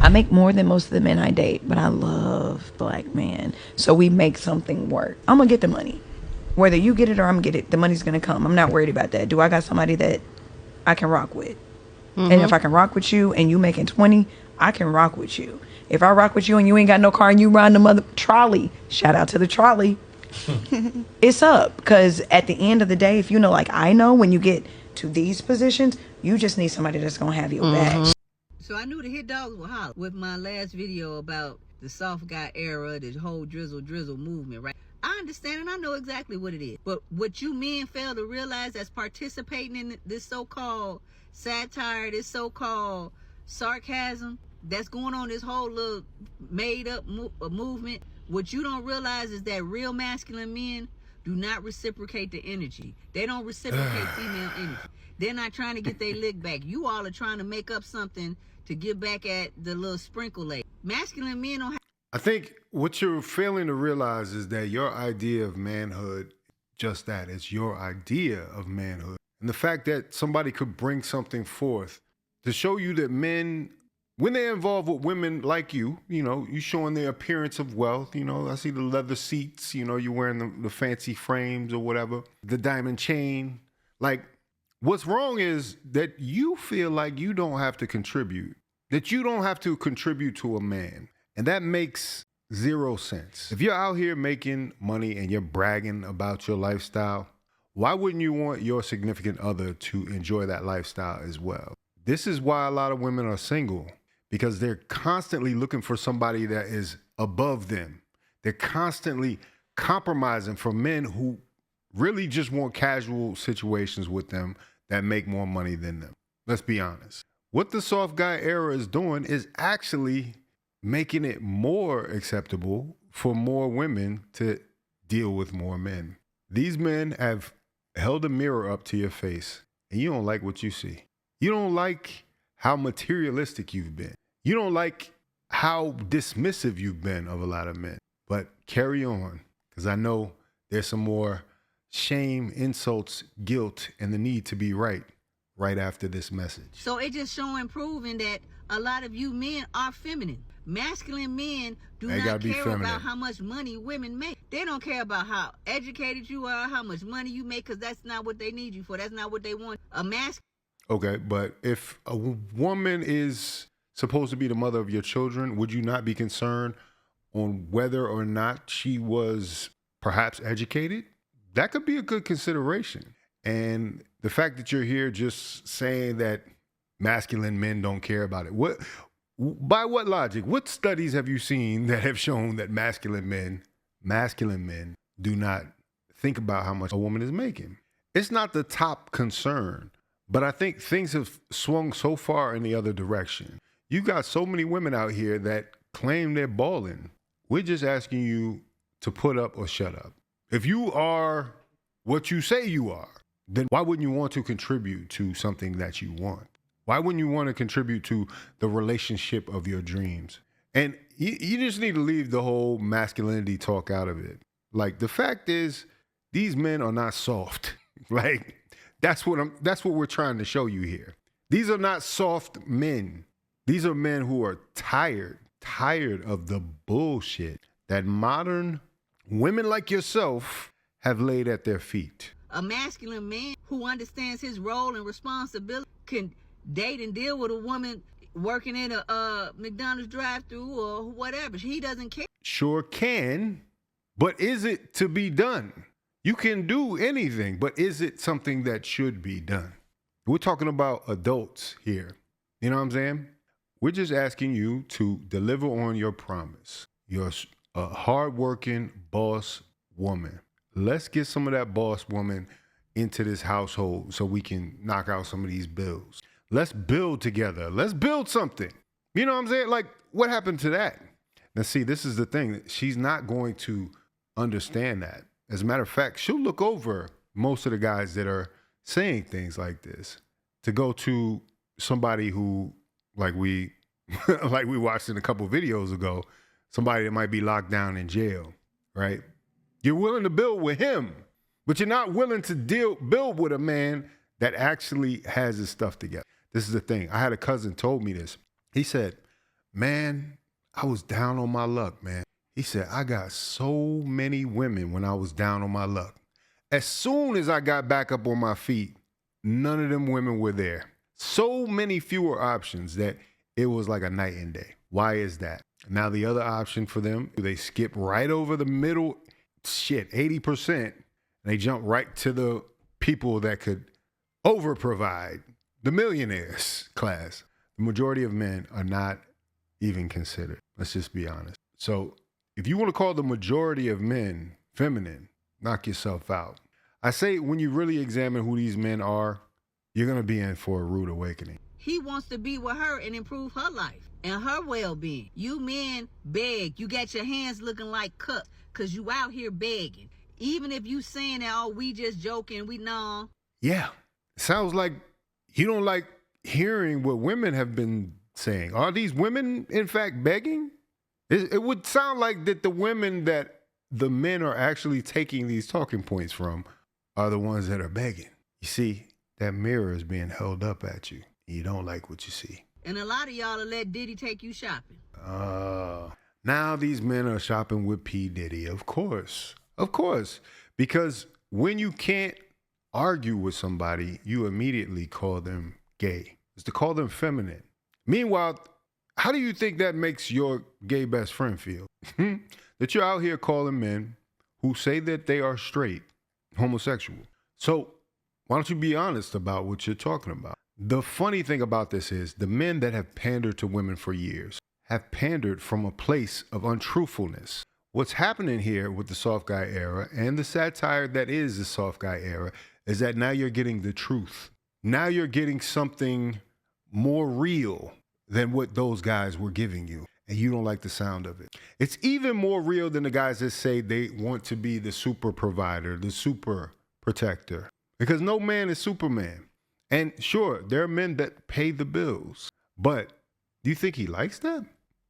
I make more than most of the men I date, but I love black men. So we make something work. I'm gonna get the money. Whether you get it or I'm gonna get it, the money's gonna come. I'm not worried about that. Do I got somebody that I can rock with? And if I can rock with you and you making 20, I can rock with you. If I rock with you and you ain't got no car and you ride the mother trolley, shout out to the trolley. It's up. Because at the end of the day, if you know, like I know, when you get to these positions, you just need somebody that's gonna have your back. So I knew the hit dogs were holler with my last video about the soft guy era, the whole drizzle movement, right? I understand and I know exactly what it is. But what you men fail to realize as participating in this so-called satire, this so-called sarcasm that's going on, this whole little made-up movement, what you don't realize is that real masculine men do not reciprocate the energy. They don't reciprocate female energy. They're not trying to get their lick back. You all are trying to make up something to get back at the little sprinkle lady. Masculine men don't have... I think what you're failing to realize is that your idea of manhood, just that, it's your idea of manhood. And the fact that somebody could bring something forth to show you that men, when they're involved with women like you know, you showing their appearance of wealth, you know, I see the leather seats, you know, you're wearing the fancy frames or whatever, the diamond chain. Like, what's wrong is that you feel like you don't have to contribute, that you don't have to contribute to a man. And that makes zero sense. If you're out here making money and you're bragging about your lifestyle, why wouldn't you want your significant other to enjoy that lifestyle as well? This is why a lot of women are single, because they're constantly looking for somebody that is above them. They're constantly compromising for men who really just want casual situations with them that make more money than them. Let's be honest. What the soft guy era is doing is actually making it more acceptable for more women to deal with more men. These men have held a mirror up to your face and you don't like what you see. You don't like how materialistic you've been. You don't like how dismissive you've been of a lot of men. But carry on, because I know there's some more shame, insults, guilt, and the need to be right after this message. So it just showing, proving that a lot of you men are feminine. Masculine men do not care about how much money women make. They don't care about how educated you are, how much money you make, because that's not what they need you for. That's not what they want. A masculine... Okay, but if a woman is supposed to be the mother of your children, would you not be concerned on whether or not she was perhaps educated? That could be a good consideration. And the fact that you're here just saying that masculine men don't care about it, by what logic? What studies have you seen that have shown that masculine men do not think about how much a woman is making? It's not the top concern, but I think things have swung so far in the other direction. You got so many women out here that claim they're balling. We're just asking you to put up or shut up. If you are what you say you are, then why wouldn't you want to contribute to something that you want? Why wouldn't you want to contribute to the relationship of your dreams? And you just need to leave the whole masculinity talk out of it. Like, the fact is, these men are not soft. Like, that's what we're trying to show you here. These are not soft men. These are men who are tired of the bullshit that modern women like yourself have laid at their feet. A masculine man who understands his role and responsibility can date and deal with a woman working in a McDonald's drive-thru or whatever. He doesn't care. Sure can, but is it to be done? You can do anything, but is it something that should be done? We're talking about adults here. You know what I'm saying? We're just asking you to deliver on your promise. You're a hardworking boss woman. Let's get some of that boss woman into this household so we can knock out some of these bills. Let's build together. Let's build something. You know what I'm saying? Like, what happened to that? Now, see, this is the thing. She's not going to understand that. As a matter of fact, she'll look over most of the guys that are saying things like this to go to somebody who, like we watched in a couple videos ago, somebody that might be locked down in jail, right? You're willing to build with him, but you're not willing to build with a man that actually has his stuff together. This is the thing. I had a cousin told me this. He said, man, I was down on my luck, man. He said, I got so many women when I was down on my luck. As soon as I got back up on my feet, none of them women were there. So many fewer options that it was like a night and day. Why is that? Now, the other option for them, they skip right over the middle, 80%, and they jump right to the people that could over provide, the millionaires class. The majority of men are not even considered. Let's just be honest. So if you want to call the majority of men feminine, knock yourself out. I say when you really examine who these men are, you're going to be in for a rude awakening. He wants to be with her and improve her life and her well-being. You men beg. You got your hands looking like cups because you out here begging. Even if you saying that, oh, we just joking, we know. Yeah. Sounds like you don't like hearing what women have been saying. Are these women, in fact, begging? It would sound like that the women that the men are actually taking these talking points from are the ones that are begging. You see, that mirror is being held up at you. You don't like what you see. And a lot of y'all will let Diddy take you shopping. Now these men are shopping with P. Diddy. Of course. Of course. Because when you can't argue with somebody, you immediately call them gay. It's to call them feminine. Meanwhile, how do you think that makes your gay best friend feel? That you're out here calling men who say that they are straight homosexual. So why don't you be honest about what you're talking about? The funny thing about this is the men that have pandered to women for years have pandered from a place of untruthfulness. What's happening here with the soft guy era and the satire that is the soft guy era is that now you're getting the truth. Now you're getting something more real than what those guys were giving you. And you don't like the sound of it. It's even more real than the guys that say they want to be the super provider, the super protector. Because no man is Superman. And sure, there are men that pay the bills. But do you think he likes that?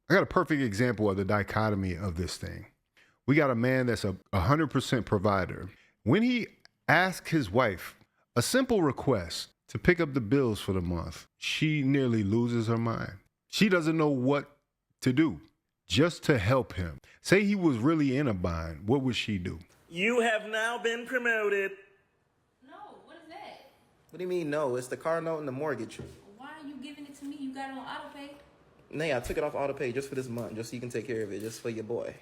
I got a perfect example of the dichotomy of this thing. We got a man that's a 100% provider. When he asks his wife a simple request to pick up the bills for the month, she nearly loses her mind. She doesn't know what to do just to help him. Say he was really in a bind, what would she do? You have now been promoted. No, what is that? What do you mean no? It's the car note and the mortgage. Why are you giving it to me? You got it on auto pay? Nay, I took it off auto pay just for this month, just so you can take care of it, just for your boy.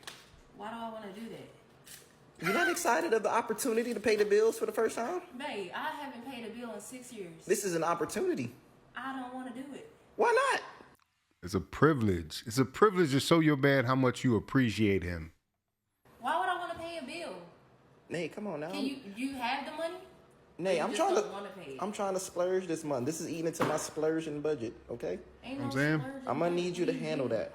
Why do I want to do that? You're not excited of the opportunity to pay the bills for the first time? Babe, I haven't paid a bill in 6 years. This is an opportunity. I don't want to do it. Why not? It's a privilege. It's a privilege to show your man how much you appreciate him. Why would I want to pay a bill? Nay, come on now. Can you have the money? Nay, You I'm just trying to don't wanna pay it. I'm trying to splurge this month. This is eating into my splurging budget, okay? Ain't I'm no saying? splurging, I'm gonna babe. need you to Please handle do. that.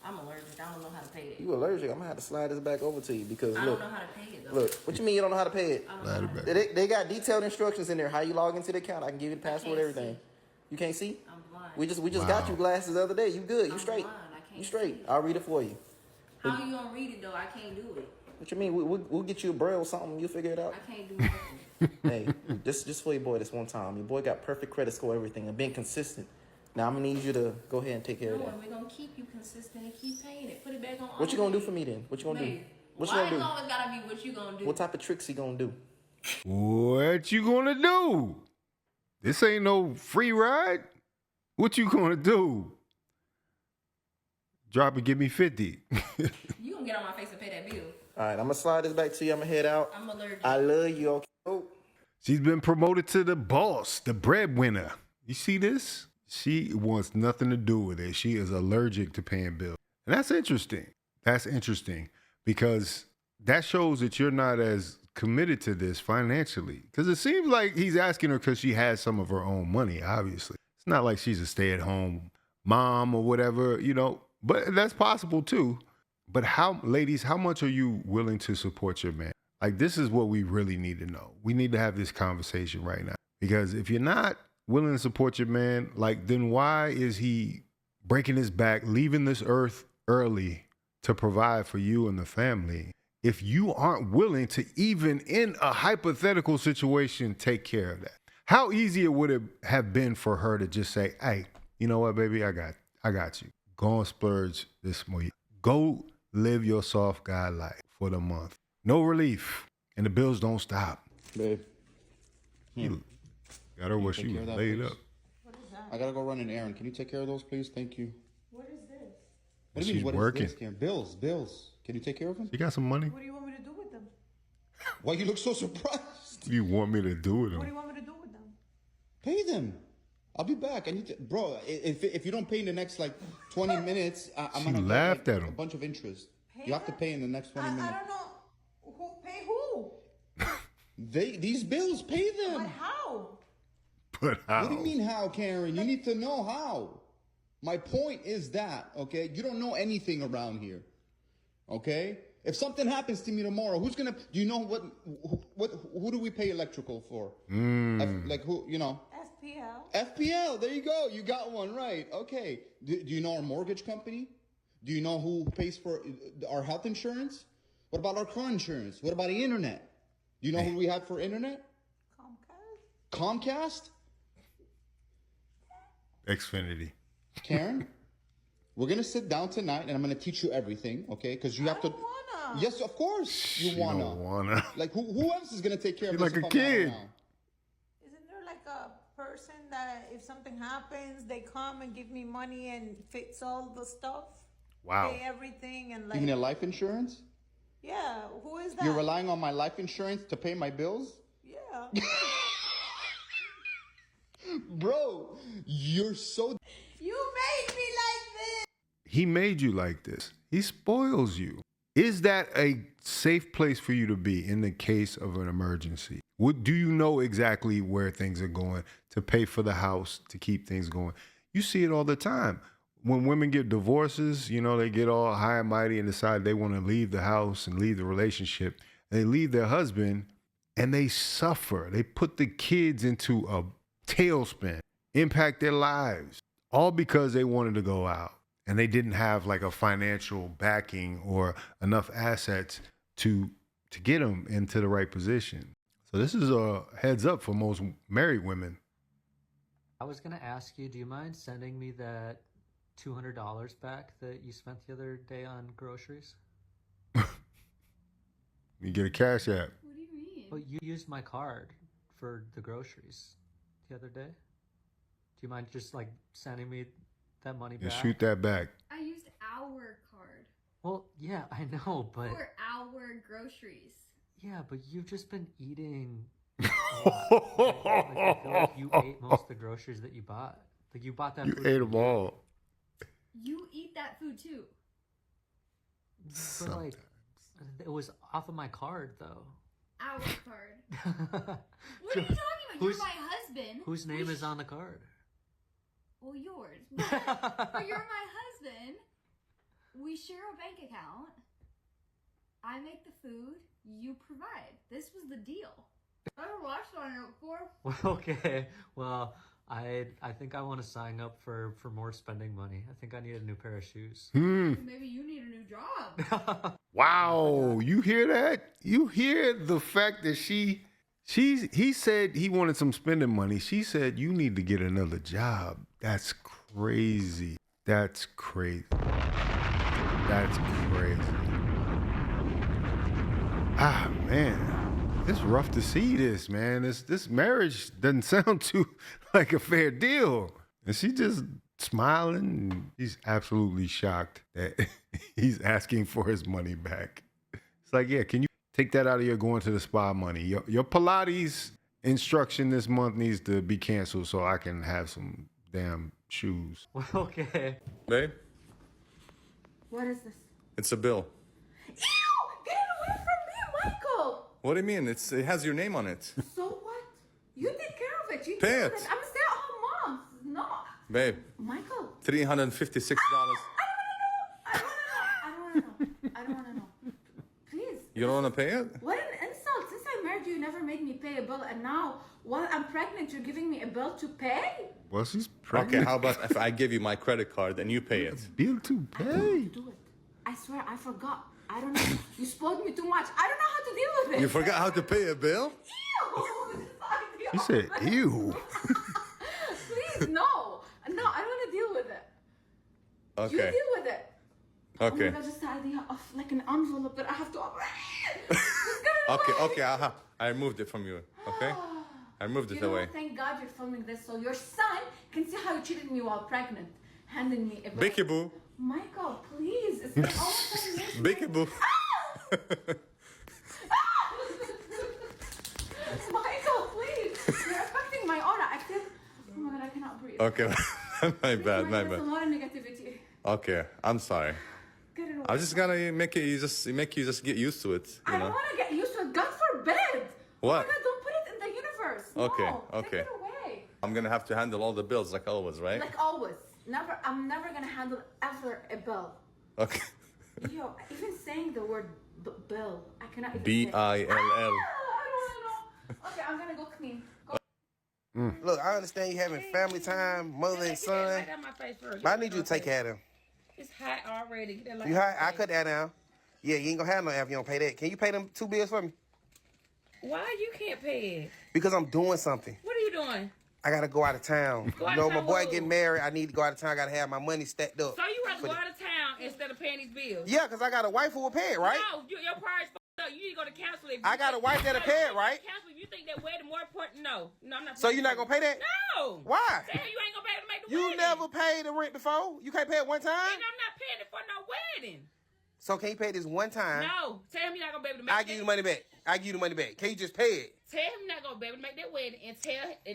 I'm allergic. I don't know how to pay it. You allergic? I'm gonna have to slide this back over to you because I look, don't know how to pay it though. look. What you mean you don't know how to pay it? I don't know how to pay it. They got detailed instructions in there. How you log into the account? I can give you the password, can't everything. see. You can't see? I'm blind. We just Wow. got you glasses the other day. You good? You I'm straight? blind. I can't You straight? see. I'll read it for you. How you gonna read it though? I can't do it. What you mean? We'll get you a braille something. You'll figure it out. I can't do nothing. Hey, just for your boy this one time. Your boy got perfect credit score, everything, and been consistent. Now I'm gonna need you to go ahead and take care of No, that. and we're gonna keep you consistent and keep paying it. Put it back on. What you gonna do for me then? What you gonna do? Babe, What you why gonna it's do? always gotta be what you gonna do? What type of tricks he gonna do? What you gonna do? This ain't no free ride. What you gonna do? Drop it, give me 50. You gonna get on my face and pay that bill? All right, I'm gonna slide this back to you. I'm gonna head out. I'm allergic. I love you. Okay. Oh. She's been promoted to the boss, the breadwinner. You see this? She wants nothing to do with it. She is allergic to paying bills. And that's interesting. That's interesting because that shows that you're not as committed to this financially. Because it seems like he's asking her because she has some of her own money, obviously. It's not like she's a stay-at-home mom or whatever, you know, but that's possible too. But ladies, how much are you willing to support your man? Like, this is what we really need to know. We need to have this conversation right now. Because if you're not willing to support your man, like, then why is he breaking his back, leaving this earth early to provide for you and the family if you aren't willing to, even in a hypothetical situation, take care of that? How easy it would have been for her to just say, hey, you know what, baby, I got you. go and splurge this month. Go live your soft guy life for the month. No relief, and the bills don't stop. Babe. You got her where take she care was of that, laid please? up. What is that? I gotta go run an errand. Can you take care of those, please? Thank you. What is this? What do you She's mean, what is working. this, Karen? Bills. Can you take care of them? You got some money? What do you want me to do with them? Why you look so surprised? What do you want me to do with What do you them? want me to do with them? Pay them. I'll be back. I need to, bro. If you don't pay in the next like 20 minutes, I'm She gonna get laughed like, at him. a bunch of interest. Pay You have to them? pay in the next 20 minutes. I don't know. Who pay who? These bills, pay them. But how? But how? What do you mean how, Karen? You need to know how. My point is that, okay? You don't know anything around here, okay? If something happens to me tomorrow, who's gonna? Do you know who do we pay electrical for? Like who? You know? SPL. FPL. There you go. You got one right. Okay. Do you know our mortgage company? Do you know who pays for our health insurance? What about our car insurance? What about the internet? Do you know who we have for internet? Comcast? Xfinity. Karen, we're gonna sit down tonight, and I'm gonna teach you everything, okay? Because you have to. Wanna. Yes, of course you She wanna. don't wanna. Like who else is gonna take care of You're this? like if a I'm not kid. around? Isn't there like a person that if something happens, they come and give me money and fix all the stuff? Wow. Pay everything and like. You mean a life insurance? Yeah. Who is that? You're relying on my life insurance to pay my bills? Yeah. Bro, you're so. You made me like this. He made you like this. He spoils you. Is that a safe place for you to be in the case of an emergency? Do you know exactly where things are going to pay for the house, to keep things going? You see it all the time. When women get divorces, you know, they get all high and mighty and decide they want to leave the house and leave the relationship. And they leave their husband and they suffer. They put the kids into a tailspin, impact their lives, all because they wanted to go out and they didn't have like a financial backing or enough assets to get them into the right position. So this is a heads up for most married women. I was gonna ask you, do you mind sending me that $200 back that you spent the other day on groceries? You get a cash app. What do you mean? Well, you used my card for the groceries the other day. Do you mind just like sending me that money And back? shoot that back. I used our card Well, yeah, I know, but for our groceries. yeah, but you've just been eating. A lot, right? Like, I feel like you ate most of the groceries that you bought. Like you bought that. You food ate for them you. all. You eat that food too. But like, it was off of my card though. Our card. What are you talking about? You're my husband. Whose name is on the card? Well, yours. But you're my husband. We share a bank account. I make the food. You provide. This was the deal. I never watched on it before. Well, okay. Well, I think I want to sign up for more spending money. I think I need a new pair of shoes. Maybe you need a new job. Wow, you hear that? You hear the fact that he said he wanted some spending money. She said you need to get another job. That's crazy. That's crazy. That's crazy. Ah, man. It's rough to see this, man. This marriage doesn't sound too like a fair deal. And she just smiling. And she's absolutely shocked that he's asking for his money back. It's like, yeah, can you take that out of your going to the spa money? Your Pilates instruction this month needs to be canceled so I can have some damn shoes. Well, okay. Babe, What is this? it's a bill. Ew! Get it away from me, Michael! What do you mean? It has your name on it. So what? You take care of it. You Pay deal it. with I'm a stay-at-home mom. No. Babe, Michael. $356. I don't want to know. Please. You don't want to pay it? What an insult. Since I married you, you never made me pay a bill. And now, while I'm pregnant, you're giving me a bill to pay? Well, she's Okay, pregnant. how about if I give you my credit card and you pay it? Bill to pay. Do it. I swear, I forgot. I don't know. You spoiled me too much. I don't know how to deal with it. You forgot how to pay a bill? Ew! He said, ew. Please, no. No, I don't want to deal with it. Okay. You deal with it. Okay. Oh my God, just the idea of like an envelope that I have to open. Okay. I removed it from you. Okay. I removed it away. Thank God you're filming this so your son can see how you cheated me while pregnant, handing me a bill. Bicky Boo. Michael, please. It's been almost 7 years. Bicky Boo. Michael, please. You're affecting my aura. I feel. Oh my God, I cannot breathe. Okay. my bad. There's a lot of negativity. Okay. I'm sorry. Get it away. I'm just gonna make you just get used to it. I don't want to get used to it. God forbid. What? Oh my God, don't put it in the universe. Okay, No, okay. Take it away. I'm gonna have to handle all the bills like always, right? Like always. Never. I'm never gonna handle ever a bill. Okay. Yo, even saying the word bill, I cannot even. B-I-L-L. I don't know. Okay, I'm gonna go clean. Go. Look, I understand you having family time, mother and son. Right out my face first. But I need you to take care of them. It's hot already. Get that light You out high? my I face. cut that down. Yeah, you ain't gonna have no if you don't pay that. Can you pay them 2 bills for me? Why you can't pay it? Because I'm doing something. What are you doing? I gotta go out of town. Go out You know, of my town boy with getting who? married. I need to go out of town. I gotta have my money stacked up. So you rather for go the- out of town instead of paying these bills? Yeah, because I got a wife who will pay it, right? No, your prior's fucked up. You need to go to counseling. If I you got a think- wife that'll No, pay you it, ain't right? Counseling. You think that wedding more important? No, I'm not. So you're not gonna pay that? No. Why? Damn, you ain't gonna be able to make the You wedding. never paid the rent before? You can't pay it one time? And I'm not paying it for no wedding. So can you pay this one time? No. Tell him you're not gonna be able to make I that. give you the money back. I give you the money back. Can you just pay it? Tell him you're not gonna be able to make that wedding and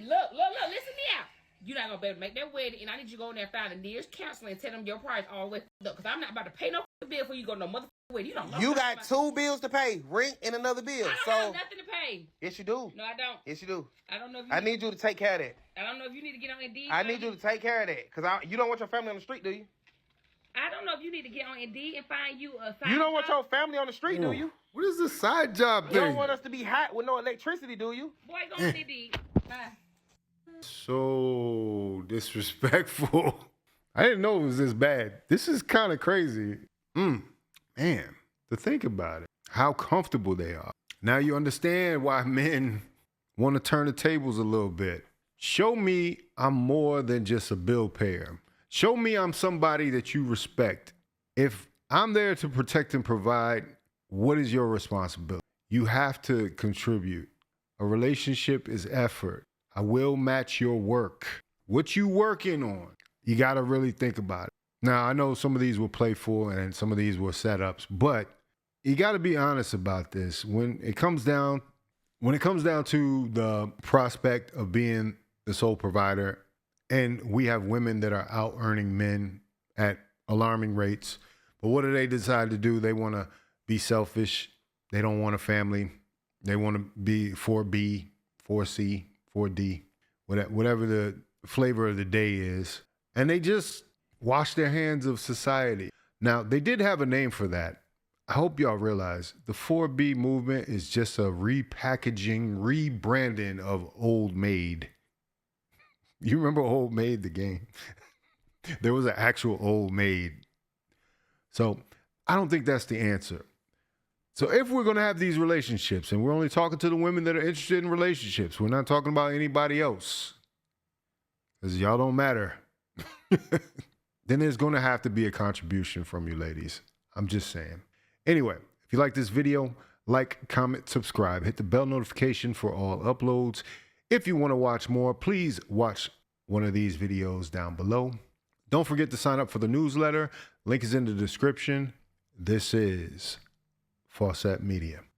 look, listen me out. You're not gonna be able to make that wedding, and I need you to go in there and find the nearest counselor and tell them your price all the way up. Because I'm not about to pay no bill for you to go to no motherfucking wedding. You don't know. You nothing got about- 2 bills to pay, rent and another bill. I don't So have nothing to pay. yes, you do. No, I don't. Yes, you do. I don't know if you I need you to take care of that. I don't know if you need to get on Indeed. I need you to take care of that because you don't want your family on the street, do you? I don't know if you need to get on Indeed and find you a side You don't want job. your family on the street, do you? What is this side job You don't thing? want us to be hot with no electricity, do you? Boy, go on Indeed. Bye. So disrespectful. I didn't know it was this bad. This is kind of crazy. Man, to think about it, how comfortable they are. Now you understand why men want to turn the tables a little bit. Show me I'm more than just a bill payer. Show me I'm somebody that you respect. If I'm there to protect and provide, what is your responsibility? You have to contribute. A relationship is effort. I will match your work. What you working on? You got to really think about it. Now, I know some of these were playful and some of these were setups, but you got to be honest about this. When it comes down to the prospect of being the sole provider, and we have women that are out earning men at alarming rates, but what do they decide to do? They want to be selfish. They don't want a family. They want to be 4B, 4C, 4D, whatever the flavor of the day is. And they just wash their hands of society. Now, they did have a name for that. I hope y'all realize the 4B movement is just a repackaging, rebranding of Old Maid. You remember Old Maid, the game? There was an actual Old Maid. So I don't think that's the answer. So if we're going to have these relationships, and we're only talking to the women that are interested in relationships, we're not talking about anybody else, because y'all don't matter, then there's going to have to be a contribution from you ladies. I'm just saying. Anyway, if you like this video, like, comment, subscribe, hit the bell notification for all uploads. If you want to watch more, please watch one of these videos down below. Don't forget to sign up for the newsletter. Link is in the description. This is Faucette Media.